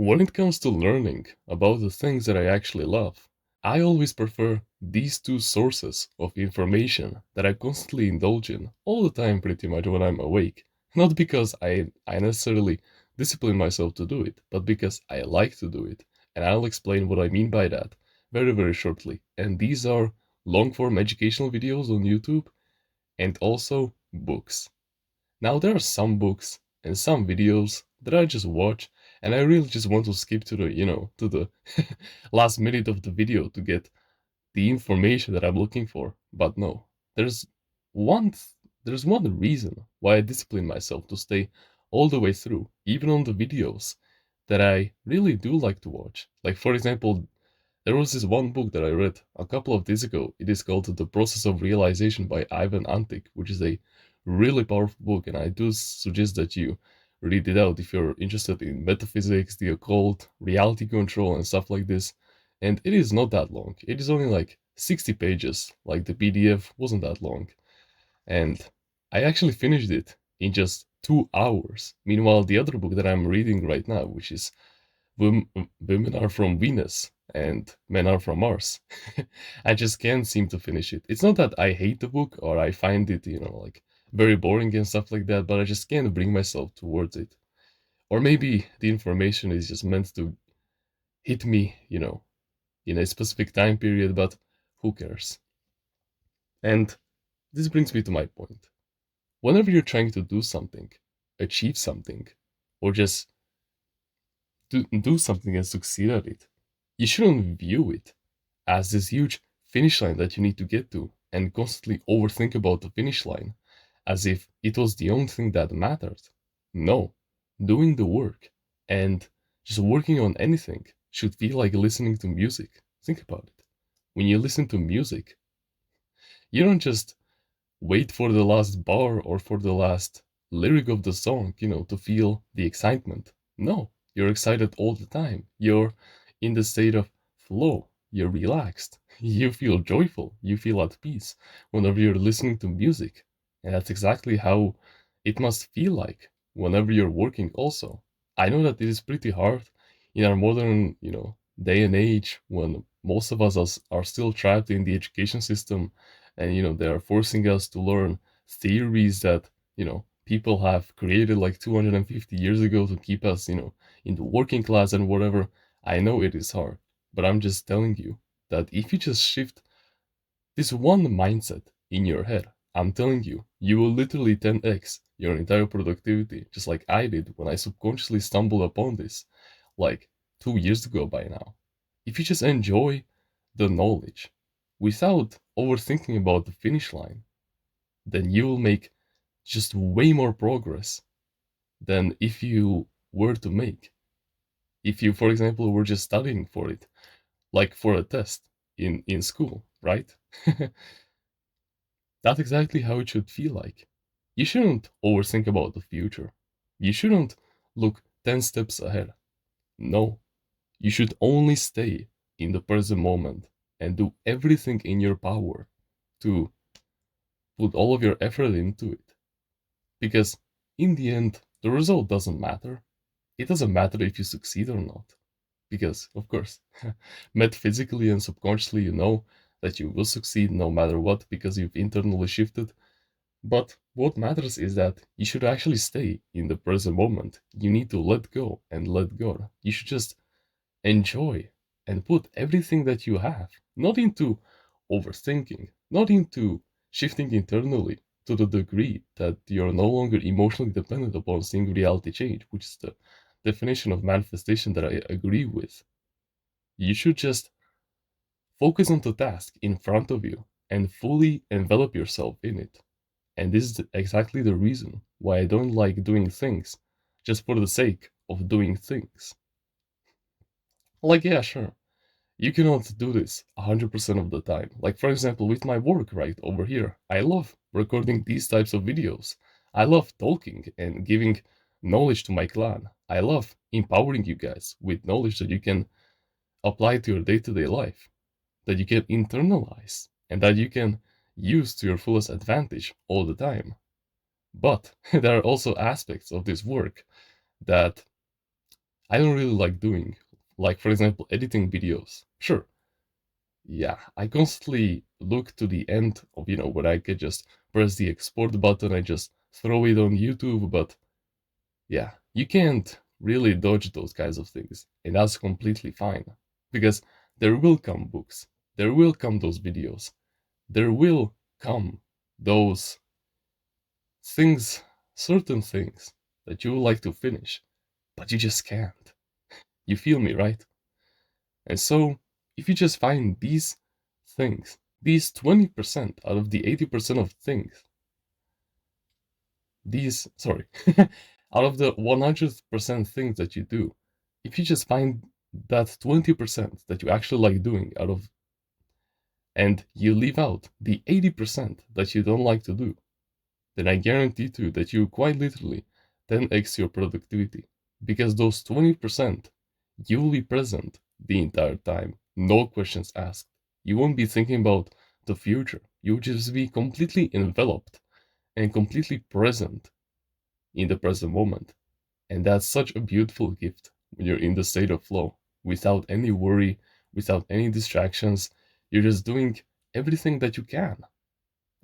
When it comes to learning about the things that I actually love, I always prefer these two sources of information that I constantly indulge in all the time pretty much when I'm awake. Not because I necessarily discipline myself to do it, but because I like to do it. And I'll explain what I mean by that very, very shortly. And these are long form educational videos on YouTube and also books. Now, there are some books and some videos that I just watch, and I really just want to skip to the last minute of the video to get the information that I'm looking for. But no, there's one there's one reason why I discipline myself to stay all the way through, even on the videos that I really do like to watch. Like for example, there was this one book that I read a couple of days ago. It is called The Process of Realization by Ivan Antic, which is a really powerful book, and I do suggest that you read it out if you're interested in metaphysics, the occult, reality control, and stuff like this. And it is not that long. It is only like 60 pages, like the PDF wasn't that long. And I actually finished it in just 2 hours. Meanwhile, the other book that I'm reading right now, which is Women Are From Venus and Men Are From Mars. I just can't seem to finish it. It's not that I hate the book or I find it, like very boring and stuff like that, but I just can't bring myself towards it. Or maybe the information is just meant to hit me, in a specific time period, but who cares? And this brings me to my point. Whenever you're trying to do something, achieve something, or just do something and succeed at it, you shouldn't view it as this huge finish line that you need to get to and constantly overthink about the finish line as if it was the only thing that mattered. No, doing the work and just working on anything should feel like listening to music. Think about it. When you listen to music, you don't just wait for the last bar or for the last lyric of the song, to feel the excitement. No, you're excited all the time. You're in the state of flow. You're relaxed. You feel joyful. You feel at peace whenever you're listening to music. And that's exactly how it must feel like whenever you're working, also. I know that it is pretty hard in our modern, day and age when most of us are still trapped in the education system and they are forcing us to learn theories that people have created like 250 years ago to keep us in the working class and whatever. I know it is hard, but I'm just telling you that if you just shift this one mindset in your head, I'm telling you, you will literally 10x your entire productivity, just like I did when I subconsciously stumbled upon this like 2 years ago by now. If you just enjoy the knowledge without overthinking about the finish line, then you will make just way more progress than if you were to make. If you, for example, were just studying for it, like for a test in school, right? That's exactly how it should feel like. You shouldn't overthink about the future. You shouldn't look 10 steps ahead. No, you should only stay in the present moment and do everything in your power to put all of your effort into it. Because in the end, the result doesn't matter. It doesn't matter if you succeed or not. Because, of course, metaphysically and subconsciously, you know that you will succeed no matter what because you've internally shifted. But what matters is that you should actually stay in the present moment. You need to let go and let go. You should just enjoy and put everything that you have, not into overthinking, not into shifting internally to the degree that you're no longer emotionally dependent upon seeing reality change, which is the definition of manifestation that I agree with. You should just focus on the task in front of you and fully envelop yourself in it. And this is exactly the reason why I don't like doing things just for the sake of doing things. Like, yeah, sure, you cannot do this 100% of the time. Like, for example, with my work right over here, I love recording these types of videos. I love talking and giving knowledge to my clan. I love empowering you guys with knowledge that you can apply to your day to day life, that you can internalize, and that you can use to your fullest advantage all the time. But there are also aspects of this work that I don't really like doing. Like, for example, editing videos. Sure, yeah, I constantly look to the end of, where I could just press the export button and just throw it on YouTube, but yeah, you can't really dodge those kinds of things, and that's completely fine. Because there will come books, there will come those videos, there will come those things, certain things that you would like to finish, but you just can't. You feel me, right? And so, if you just find these things, these 20% out of the 80% of things, sorry, out of the 100% things that you do, if you just find that 20% that you actually like doing out of, and you leave out the 80% that you don't like to do, then I guarantee to you that you quite literally 10x your productivity. Because those 20%, you will be present the entire time, no questions asked. You won't be thinking about the future. You'll just be completely enveloped and completely present in the present moment. And that's such a beautiful gift when you're in the state of flow, without any worry, without any distractions. You're just doing everything that you can.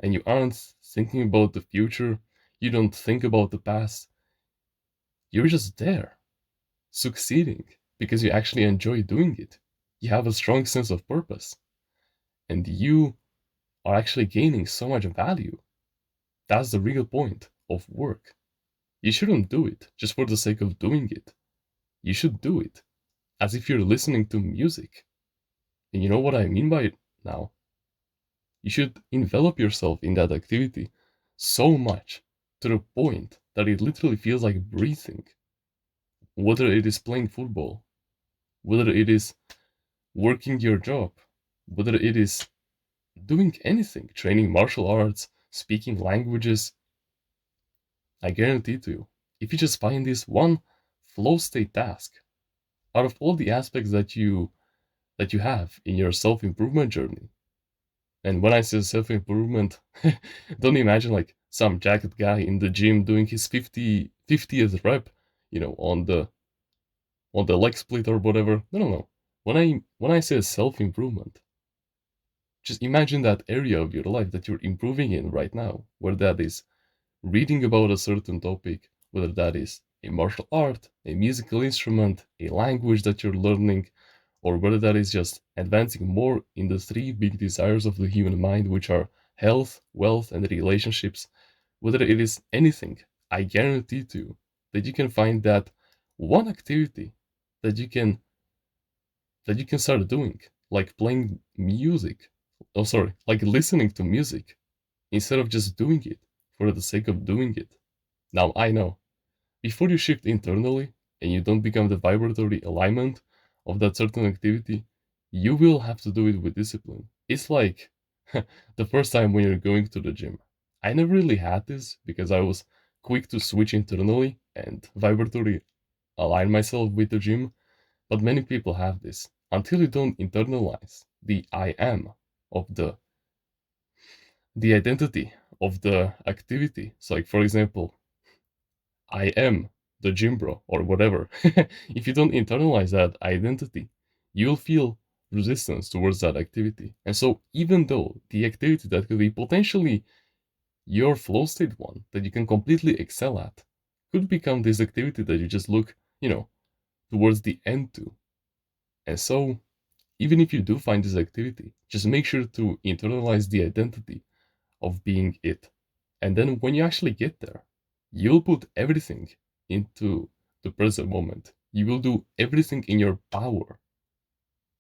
And you aren't thinking about the future. You don't think about the past. You're just there, succeeding, because you actually enjoy doing it. You have a strong sense of purpose. And you are actually gaining so much value. That's the real point of work. You shouldn't do it just for the sake of doing it. You should do it as if you're listening to music. And you know what I mean by it now? You should envelop yourself in that activity so much to the point that it literally feels like breathing. Whether it is playing football, whether it is working your job, whether it is doing anything, training martial arts, speaking languages, I guarantee to you, if you just find this one flow state task out of all the aspects that you have in your self-improvement journey. And when I say self-improvement, don't imagine like some jacket guy in the gym doing his 50th rep, on the leg split or whatever. No, no, no. When I say self-improvement, just imagine that area of your life that you're improving in right now, where that is reading about a certain topic, whether that is a martial art, a musical instrument, a language that you're learning, or whether that is just advancing more in the three big desires of the human mind, which are health, wealth, and relationships, whether it is anything, I guarantee to you that you can find that one activity that you can start doing, like playing music. Oh, sorry, like listening to music instead of just doing it for the sake of doing it. Now, I know, before you shift internally and you don't become the vibratory alignment of that certain activity, you will have to do it with discipline. It's like the first time when you're going to the gym. I never really had this because I was quick to switch internally and vibratory align myself with the gym, but many people have this until you don't internalize the I am of the identity of the activity. So, like, for example, I am the gym bro or whatever. If you don't internalize that identity, you'll feel resistance towards that activity. And so, even though the activity that could be potentially your flow state one that you can completely excel at could become this activity that you just look, towards the end to. And so, even if you do find this activity, just make sure to internalize the identity of being it. And then when you actually get there, you'll put everything into the present moment. You will do everything in your power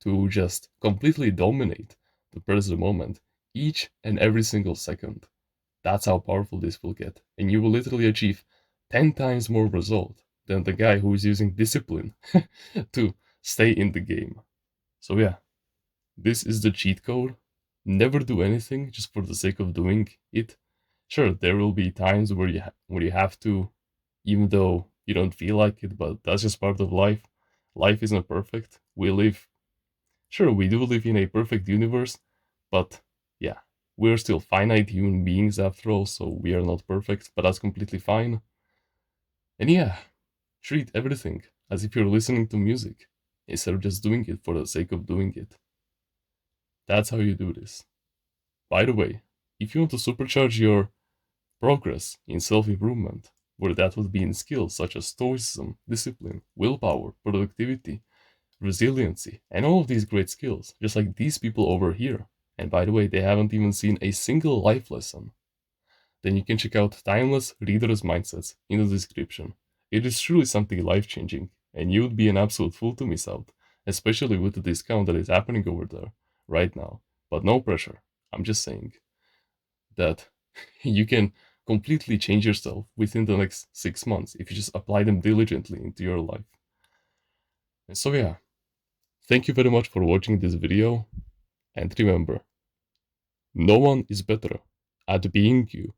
to just completely dominate the present moment each and every single second. That's how powerful this will get. And you will literally achieve 10 times more result than the guy who is using discipline to stay in the game. So, yeah, this is the cheat code. Never do anything just for the sake of doing it. Sure, there will be times where you have to, even though you don't feel like it, but that's just part of life. Life isn't perfect. Sure, we do live in a perfect universe, but yeah, we're still finite human beings after all, so we are not perfect, but that's completely fine. And yeah, treat everything as if you're listening to music, instead of just doing it for the sake of doing it. That's how you do this. By the way, if you want to supercharge your progress in self improvement, where that would be in skills such as stoicism, discipline, willpower, productivity, resiliency, and all of these great skills, just like these people over here. And by the way, they haven't even seen a single life lesson. Then you can check out Timeless Reader's Mindsets in the description. It is truly something life changing, and you would be an absolute fool to miss out, especially with the discount that is happening over there right now. But no pressure. I'm just saying that you can completely change yourself within the next 6 months if you just apply them diligently into your life. And so, yeah, thank you very much for watching this video, and remember, no one is better at being you